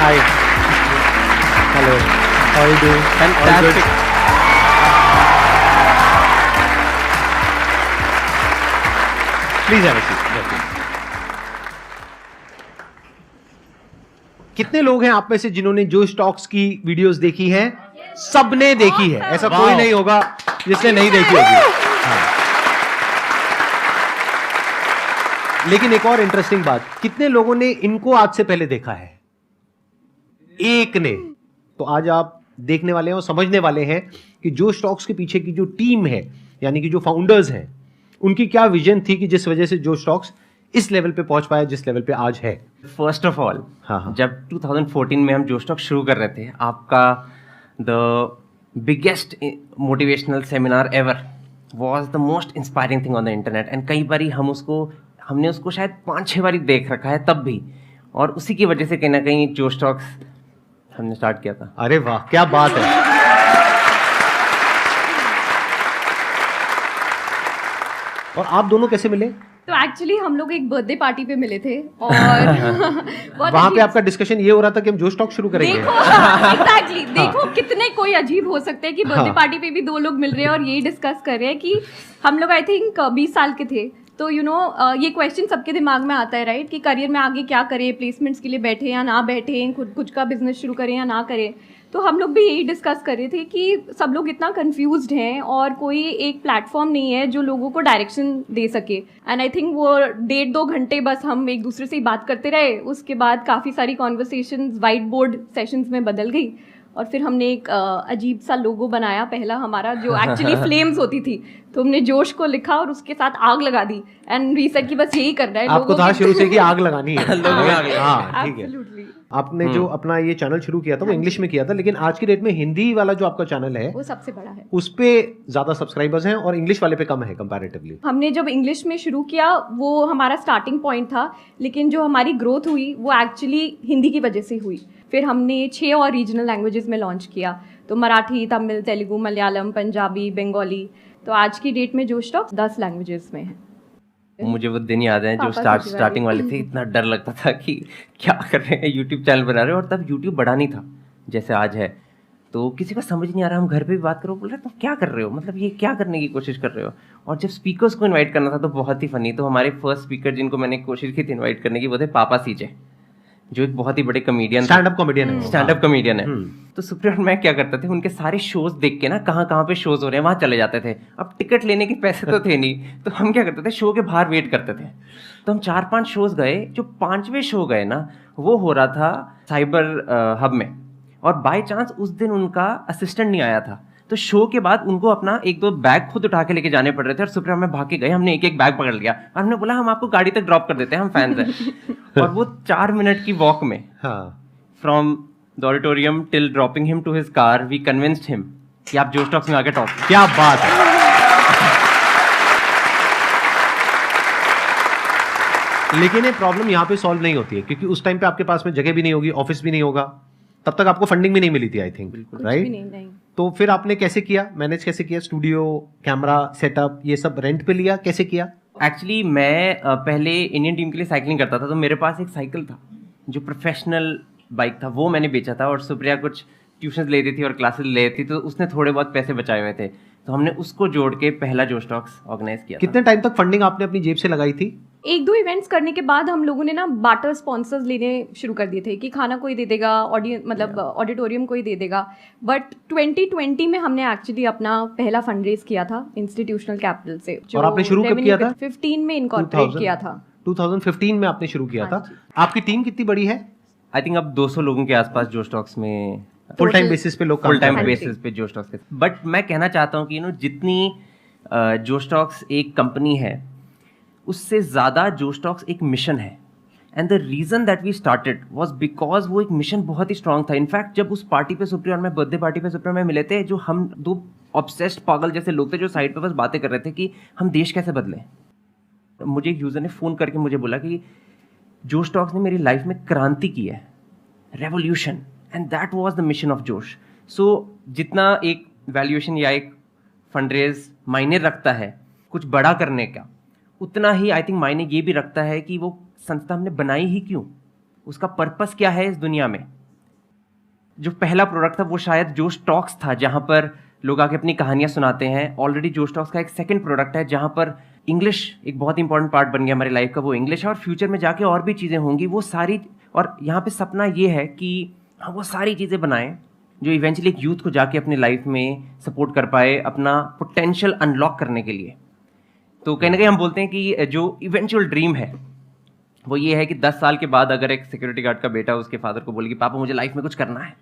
Hi. Hello. How are you doing? Fantastic. Please have a seat. कितने लोग हैं आप में से जिन्होंने जोश टॉक्स की वीडियोस देखी हैं? सबने देखी है, ऐसा कोई नहीं होगा जिसने नहीं देखी होगी। हाँ। लेकिन एक और इंटरेस्टिंग बात, कितने लोगों ने इनको आज से पहले देखा है? एक ने। तो आज आप देखने वाले हैं और समझने वाले हैं कि जोश टॉक्स के पीछे की जो टीम है, यानी कि जो फाउंडर्स हैं, उनकी क्या विजन थी कि जिस वजह से जोश टॉक्स इस लेवल पे पहुंच पाया जिस लेवल पे आज है। फर्स्ट ऑफ ऑल, हाँ। जब 2014 में हम जोश टॉक शुरू कर रहे थे, आपका the biggest motivational seminar ever was the most inspiring thing on the internet. And कई बारी हमने उसको शायद 5-6 बारी देख रखा है तब भी, और उसी की वजह से कहीं ना कहीं जोश टॉक्स हमने स्टार्ट किया था। अरे वाह, क्या बात है। और आप दोनों कैसे मिले? तो एक्चुअली हम लोग एक बर्थडे पार्टी पे मिले थे और वहां पे आपका डिस्कशन ये हो रहा था कि हम जोश टॉक शुरू करेंगे। देखो एग्जैक्टली देखो कितने कोई अजीब हो सकते हैं कि बर्थडे पार्टी पे भी दो लोग मिल रहे हैं और यही डिस्कस कर रहे हैं कि हम लोग आई थिंक 20 साल के थे। तो ये क्वेश्चन सबके दिमाग में आता है राइट, कि करियर में आगे क्या करें, प्लेसमेंट्स के लिए बैठे या ना बैठे, खुद कुछ का बिजनेस शुरू करें या ना करें। तो हम लोग भी यही डिस्कस कर रहे थे कि सब लोग इतना कंफ्यूज्ड हैं और कोई एक प्लेटफॉर्म नहीं है जो लोगों को डायरेक्शन दे सके। एंड आई थिंक वो 1.5-2 घंटे बस हम एक दूसरे से ही बात करते रहे। उसके बाद काफ़ी सारी कॉन्वर्सेशंस वाइट बोर्ड सेशंस में बदल गई और फिर हमने एक अजीब सा लोगो बनाया पहला हमारा, जो एक्चुअली फ्लेम्स होती थी। तो हमने जोश को लिखा और उसके साथ आग लगा दी एंड रीसेट की बस यही करना है। आपको था शुरू से कि आग लगानी है। हाँ, ठीक है। Absolutely. आपने जो अपना ये चैनल शुरू किया था वो इंग्लिश में किया था, लेकिन आज की डेट में हिंदी वाला जो आपका चैनल है वो सबसे बड़ा है, उस पे ज्यादा सब्सक्राइबर्स हैं और इंग्लिश वाले पे कम है कंपैरेटिवली। हमने जब इंग्लिश में शुरू किया वो हमारा स्टार्टिंग पॉइंट था, लेकिन जो हमारी ग्रोथ हुई वो एक्चुअली हिंदी की वजह से हुई। फिर हमने 6 और रीजनल लैंग्वेजेस में लॉन्च किया, तो मराठी, तमिल, तेलुगु, मलयालम, पंजाबी, बंगाली। तो आज की डेट में जोश टॉक 10 लैंग्वेजेस में है। मुझे वो दिन याद है जो स्टार्टिंग वाले थे, इतना डर लगता था कि क्या कर रहे हैं, यूट्यूब चैनल बना रहे हो। और तब यूट्यूब बड़ा नहीं था जैसे आज है, तो किसी को समझ नहीं आ रहा। हम घर पे भी बात करो, बोल रहे तुम क्या कर रहे हो, मतलब ये क्या करने की कोशिश कर रहे हो। और जब स्पीकर्स को इनवाइट करना था तो बहुत ही फनी। तो हमारे फर्स्ट स्पीकर जिनको मैंने कोशिश की थी इनवाइट करने की, वो थे पापा सीजे, जो एक बहुत ही बड़े कॉमेडियन, स्टैंड अप कॉमेडियन है। तो सुप्रिया और मैं क्या करते थे, उनके सारे शोज देख के ना कहाँ पे शोज हो रहे हैं वहां चले जाते थे। अब टिकट लेने के पैसे तो थे नहीं, तो हम क्या करते थे, शो के बाहर वेट करते थे। तो हम 4-5 शोज गए। जो 5वें शो गए ना, वो हो रहा था साइबर हब में, और बाय चांस उस दिन उनका असिस्टेंट नहीं आया था। तो शो के बाद उनको अपना 1-2 बैग खुद उठा के लेके जाने पड़ रहे थे, और सुप्रिया में भाग के गए। हमने एक बैग पकड़ लिया और हमने बोला हम आपको गाड़ी तक ड्रॉप कर देते हैं, हम फैंस हैं। और वो 4 मिनट की वॉक में from the auditorium till dropping him to his car, we convinced him कि आप जोश टॉक्स में आके टॉप। क्या बात है। लेकिन ये प्रॉब्लम यहाँ पे सॉल्व नहीं होती है, क्योंकि उस टाइम पे आपके पास में जगह भी नहीं होगी, ऑफिस भी नहीं होगा, तब तक आपको फंडिंग भी नहीं मिली थी आई थिंक, राइट? तो फिर आपने कैसे किया, मैनेज कैसे किया? स्टूडियो, कैमरा सेटअप, ये सब रेंट पे लिया, कैसे किया? एक्चुअली मैं पहले इंडियन टीम के लिए साइकिलिंग करता था, तो मेरे पास एक साइकिल था जो प्रोफेशनल बाइक था, वो मैंने बेचा था। और सुप्रिया कुछ ट्यूशन लेती थी और क्लासेस लेती थी, तो उसने थोड़े बहुत पैसे बचाए हुए थे, तो हमने उसको जोड़ के पहला जोश टॉक्स ऑर्गेनाइज किया। कितने टाइम तक फंडिंग आपने अपनी जेब से लगाई थी? 1-2 इवेंट्स करने के बाद हम लोगों ने ना बार्टर स्पॉन्सर्स लेने शुरू कर दिए थे कि खाना कोई दे देगा, ऑडिटोरियम कोई दे देगा। बट 2020 में हमने एक्चुअली अपना पहला फंड रेज किया था इंस्टीट्यूशनल कैपिटल से। और आपने शुरू कब किया था? 15 में इनकॉर्पोरेट किया था। 2015 में आपने शुरू किया था। आपकी टीम कितनी बड़ी है? आई थिंक अब 200 लोगों के आसपास जोश टॉक्स में फुल टाइम बेसिस पे लोग, फुल टाइम बेसिस पे जोश टॉक्स के। बट मैं कहना चाहता हूँ कि जितनी जोश टॉक्स एक कंपनी है, उससे ज़्यादा जोश टॉक्स एक मिशन है। And the reason that we started was because वो एक मिशन बहुत ही स्ट्रांग था। इनफैक्ट जब उस पार्टी पे सुप्रिया और मैं, बर्थडे पार्टी पे सुप्रिया में मिले थे, जो हम 2 ऑब्सेस्ड पागल जैसे लोग थे जो साइड पे बस बातें कर रहे थे कि हम देश कैसे बदलें। मुझे एक यूज़र ने फ़ोन करके मुझे बोला कि जोश टॉक्स ने मेरी लाइफ में क्रांति की है, revolution, and that was the mission of जोश। सो जितना एक वैल्यूएशन या एक फंडरेज मायने रखता है कुछ बड़ा करने का, उतना ही आई थिंक मायने ये भी रखता है कि वो संस्था हमने बनाई ही क्यों, उसका पर्पस क्या है इस दुनिया में। जो पहला प्रोडक्ट था वो शायद जोश टॉक्स था, जहाँ पर लोग आके अपनी कहानियाँ सुनाते हैं। ऑलरेडी जोश टॉक्स का एक सेकंड प्रोडक्ट है जहाँ पर इंग्लिश एक बहुत इंपॉर्टेंट पार्ट बन गया हमारी लाइफ का, वो इंग्लिश है। और फ्यूचर में जाके और भी चीज़ें होंगी वो सारी, और यहाँ पे सपना ये है कि हम वो सारी चीज़ें बनाएं जो इवेंचुअली एक यूथ को जाके अपनी लाइफ में सपोर्ट कर पाए अपना पोटेंशियल अनलॉक करने के लिए। तो कहीं ना कहीं हम बोलते हैं कि जो इवेंचुअल ड्रीम है वो ये है कि 10 साल के बाद अगर एक सिक्योरिटी गार्ड का बेटा उसके फादर को बोले कि पापा मुझे लाइफ में कुछ करना है,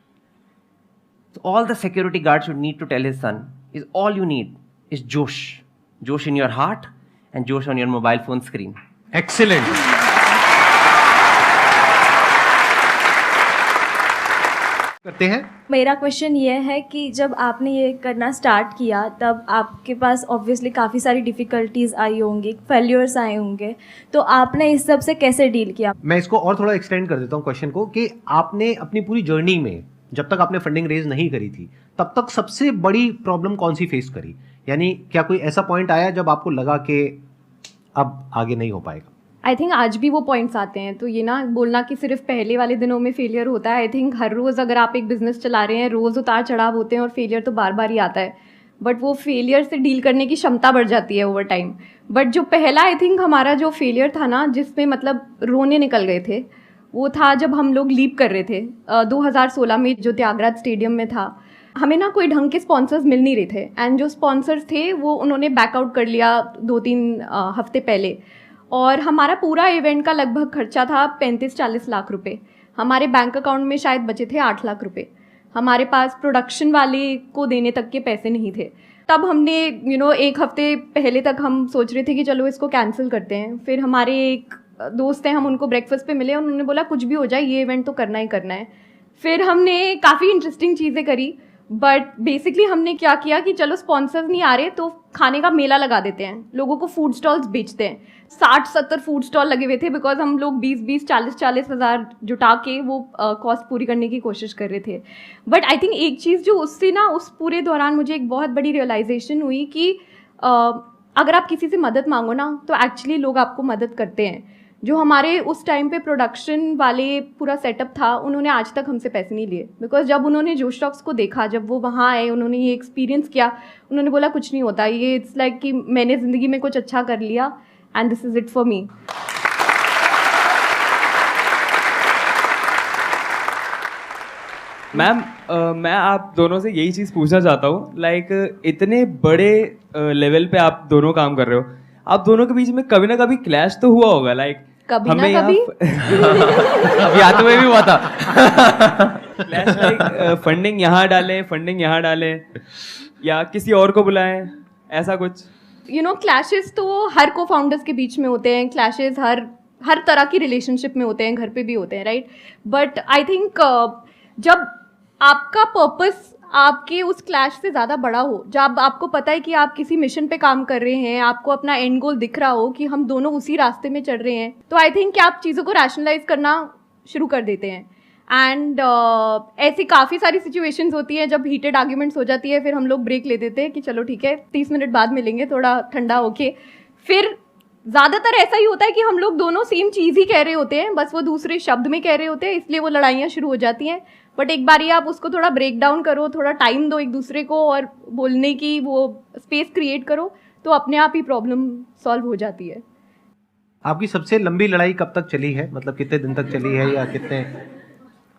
तो all the security guard should need to tell his son is all you need is josh, josh in your heart and josh on your mobile phone screen. Excellent. करते हैं। मेरा क्वेश्चन ये है कि जब आपने ये करना स्टार्ट किया तब आपके पास ऑब्वियसली काफ़ी सारी डिफ़िकल्टीज आई होंगी, फेल्यूर्स आए होंगे, तो आपने इस सब से कैसे डील किया? मैं इसको और थोड़ा एक्सटेंड कर देता हूँ क्वेश्चन को, कि आपने अपनी पूरी जर्नी में जब तक आपने फंडिंग रेज नहीं करी थी तब तक सबसे बड़ी प्रॉब्लम कौन सी फेस करी? यानी क्या कोई ऐसा पॉइंट आया जब आपको लगा कि अब आगे नहीं हो पाएगा? आई थिंक आज भी वो पॉइंट्स आते हैं। तो ये ना बोलना कि सिर्फ पहले वाले दिनों में फेलियर होता है, आई थिंक हर रोज़ अगर आप एक बिजनेस चला रहे हैं, रोज़ उतार चढ़ाव होते हैं और फेलियर तो बार बार ही आता है, बट वो फेलियर से डील करने की क्षमता बढ़ जाती है ओवर टाइम। बट जो पहला आई थिंक हमारा जो फेलियर था ना, जिसमें मतलब रोने निकल गए थे, वो था जब हम लोग लीप कर रहे थे 2016 में, जो त्यागराज स्टेडियम में था। हमें ना कोई ढंग के स्पॉन्सर्स मिल नहीं रहे थे, एंड जो स्पॉन्सर्स थे वो उन्होंने बैकआउट कर लिया 2-3 हफ्ते पहले, और हमारा पूरा इवेंट का लगभग खर्चा था 35-40 लाख रुपए। हमारे बैंक अकाउंट में शायद बचे थे 8 लाख रुपए। हमारे पास प्रोडक्शन वाले को देने तक के पैसे नहीं थे। तब हमने एक हफ्ते पहले तक हम सोच रहे थे कि चलो इसको कैंसिल करते हैं। फिर हमारे एक दोस्त हैं, हम उनको ब्रेकफास्ट पे मिले, उन्होंने बोला कुछ भी हो जाए ये इवेंट तो करना ही करना है। फिर हमने काफ़ी इंटरेस्टिंग चीज़ें करी, बट बेसिकली हमने क्या किया कि चलो स्पॉन्सर्स नहीं आ रहे तो खाने का मेला लगा देते हैं, लोगों को फूड स्टॉल्स बेचते हैं। 60-70 फूड स्टॉल लगे हुए थे, बिकॉज हम लोग 20-20, 40-40 हज़ार जुटा के वो कॉस्ट पूरी करने की कोशिश कर रहे थे। बट आई थिंक एक चीज़ जो उससे ना, उस पूरे दौरान मुझे एक बहुत बड़ी रियलाइजेशन हुई कि अगर आप किसी से मदद मांगो ना तो एक्चुअली लोग आपको मदद करते हैं। जो हमारे उस टाइम पे प्रोडक्शन वाले पूरा सेटअप था, उन्होंने आज तक हमसे पैसे नहीं लिए, बिकॉज जब उन्होंने जोश टॉक्स को देखा, जब वो वहाँ आए, उन्होंने ये एक्सपीरियंस किया, उन्होंने बोला कुछ नहीं होता, ये इट्स लाइक कि मैंने ज़िंदगी में कुछ अच्छा कर लिया and this is it for me. Ma'am, मैं आप दोनों से यही चीज़ पूछना चाहता हूँ, लाइक इतने बड़े लेवल पे आप दोनों काम कर रहे हो, आप दोनों के बीच में कभी ना कभी क्लैश तो हुआ होगा, लाइक कभी ना कभी अभी आते हुए भी हुआ था। क्लैश, लाइक फंडिंग यहाँ डालें, फंडिंग यहाँ डालें, या किसी और को बुलाएं, ऐसा कुछ? क्लैशेस तो हर को फाउंडर्स के बीच में होते हैं, क्लैशेस हर तरह की रिलेशनशिप में होते हैं, घर पे भी होते हैं, राइट। बट आई थिंक जब आपका पर्पस आपके उस क्लैश से ज़्यादा बड़ा हो, जब आपको पता है कि आप किसी मिशन पे काम कर रहे हैं, आपको अपना एंड गोल दिख रहा हो कि हम दोनों उसी रास्ते में चल रहे हैं, तो आई थिंक कि आप चीज़ों को रैशनलाइज करना शुरू कर देते हैं। एंड ऐसी काफ़ी सारी सिचुएशंस होती हैं जब हीटेड आर्ग्यूमेंट्स हो जाती है, फिर हम लोग ब्रेक ले देते हैं कि चलो ठीक है 30 मिनट बाद मिलेंगे, थोड़ा ठंडा होके। फिर ज़्यादातर ऐसा ही होता है कि हम लोग दोनों सेम चीज़ ही कह रहे होते हैं, बस वो दूसरे शब्द में कह रहे होते हैं, इसलिए वो लड़ाइयाँ शुरू हो जाती हैं। बट एक बार ये आप उसको थोड़ा ब्रेक डाउन करो, थोड़ा टाइम दो एक दूसरे को और बोलने की वो स्पेस क्रिएट करो, तो अपने आप ही प्रॉब्लम सॉल्व हो जाती है। आपकी सबसे लंबी लड़ाई कब तक चली है? मतलब कितने दिन तक चली है या कितने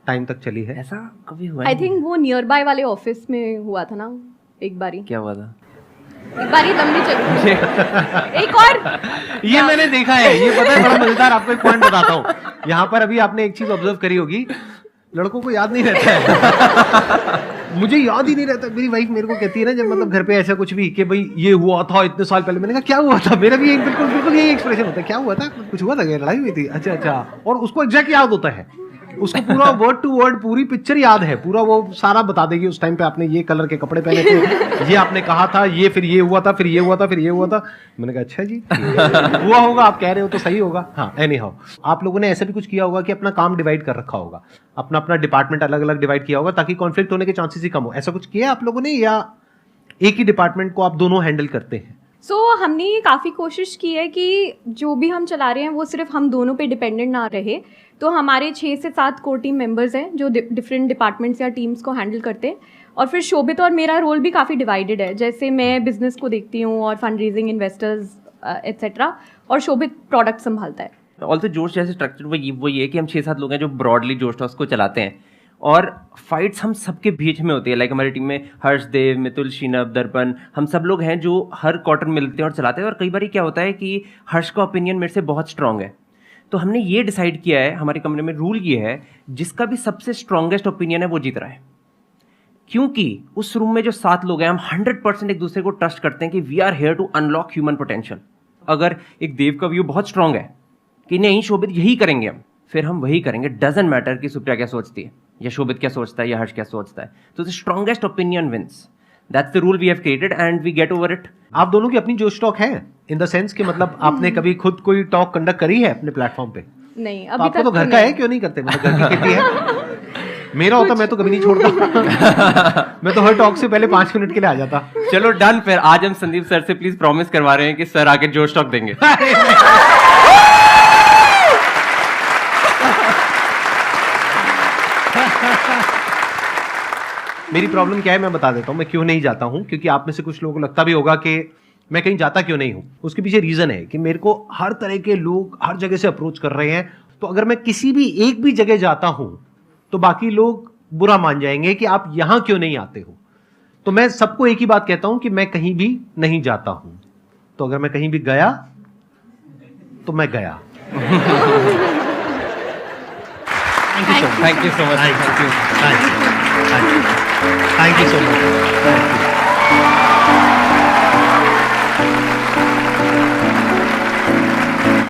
टाइम तक चली है? ऐसा कभी हुआ आई थिंक वो नियर बाय वाले ऑफिस में हुआ था ना एक बारी। क्या हुआ था? एक बारी लंबी चली एक और ये मैंने देखा है, ये पता है, बड़ा मजेदार। आपको एक पॉइंट बताता हूँ। यहाँ पर अभी आपने एक चीज ऑब्जर्व करी होगी, लड़कों को याद नहीं रहता है। मुझे याद ही नहीं रहता। मेरी वाइफ मेरे को कहती है ना, जब मतलब घर पे ऐसा कुछ भी कि भाई ये हुआ था इतने साल पहले, मैंने कहा क्या हुआ था, मेरा भी बिल्कुल यही एक्सप्रेशन होता है, क्या हुआ था, कुछ हुआ था, लड़ाई हुई थी, अच्छा। और उसको एग्जैक्ट याद होता है, उसको पूरा वर्ड टू वर्ड पूरी पिक्चर याद है, पूरा वो सारा बता देगी। उस टाइम पे आपने ये कलर के कपड़े पहने थे, ये आपने कहा था, ये फिर ये हुआ था, फिर ये हुआ था, फिर ये हुआ था। मैंने कहा अच्छा जी, हुआ होगा, आप कह रहे हो तो सही होगा। हाँ, एनी हाउ, आप लोगों ने ऐसा भी कुछ किया होगा कि अपना काम डिवाइड कर रखा होगा, अपना अपना डिपार्टमेंट अलग अलग डिवाइड किया होगा ताकि कॉन्फ्लिक्ट होने के चांसेस ही कम हो। ऐसा कुछ किया आप लोगों ने, या एक ही डिपार्टमेंट को आप दोनों हैंडल करते हैं? सो हमने ये काफ़ी कोशिश की है कि जो भी हम चला रहे हैं वो सिर्फ हम दोनों पे डिपेंडेंट ना रहे। तो हमारे 6 से 7 कोर टीम मेंबर्स हैं जो डिफरेंट डिपार्टमेंट्स या टीम्स को हैंडल करते हैं। और फिर शोभित और मेरा रोल भी काफ़ी डिवाइडेड है, जैसे मैं बिजनेस को देखती हूँ और फंड रेजिंग, इन्वेस्टर्स एट्सेट्रा, और शोभित प्रोडक्ट संभालता है। ऑल्सो जोश जैसे स्ट्रक्चर वो ये कि हम 6-7 लोग हैं जो ब्रॉडली जोश टॉक्स को चलाते हैं, और फाइट्स हम सबके बीच में होती है। लाइक हमारी टीम में हर्षदेव, मितुल, शीनब, दर्पण, हम सब लोग हैं जो हर क्वार्टर मिलते हैं और चलाते हैं। और कई बार क्या होता है कि हर्ष का ओपिनियन मेरे से बहुत स्ट्रांग है, तो हमने ये डिसाइड किया है, हमारे कमरे में रूल ये है, जिसका भी सबसे स्ट्रांगेस्ट ओपिनियन है वो जीत रहा है। क्योंकि उस रूम में जो 7 लोग हैं, हम 100% एक दूसरे को ट्रस्ट करते हैं कि we are here to unlock human potential. अगर एक देव का व्यू बहुत स्ट्रांग है कि नहीं शोभित यही करेंगे हम, फिर हम वही करेंगे। डजंट मैटर कि सुप्रिया क्या सोचती है या शोभित क्या सोचता है या हर्ष क्या सोचता है। तो the strongest opinion wins. That's the rule we have created and we get over it. आप दोनों की अपनी जोश टॉक है, इन द सेंस कि मतलब आपने कभी खुद कोई टॉक कंडक्ट करी है अपने प्लेटफॉर्म पे? नहीं, तो अभी आपको तक तो घर का है, क्यों नहीं करते? मतलब घर की खेती है। मेरा होता मैं तो कभी नहीं छोड़ता। मैं तो हर टॉक से पहले 5 मिनट के लिए आ जाता। चलो डन, फिर आज हम संदीप सर से प्लीज प्रॉमिस करवा रहे हैं कि सर आके जोश टॉक देंगे। मेरी प्रॉब्लम क्या है मैं बता देता हूं, मैं क्यों नहीं जाता हूं। क्योंकि आप में से कुछ लोगों को लगता भी होगा कि मैं कहीं जाता क्यों नहीं हूं। उसके पीछे रीजन है कि मेरे को हर तरह के लोग हर जगह से अप्रोच कर रहे हैं। तो अगर मैं किसी भी एक भी जगह जाता हूं तो बाकी लोग बुरा मान जाएंगे कि आप यहां क्यों नहीं आते हो। तो मैं सबको एक ही बात कहता हूं कि मैं कहीं भी नहीं जाता हूं। तो अगर मैं कहीं भी गया तो मैं गया। Thank you so much. Thank you so much. Thank you so much. Thank you.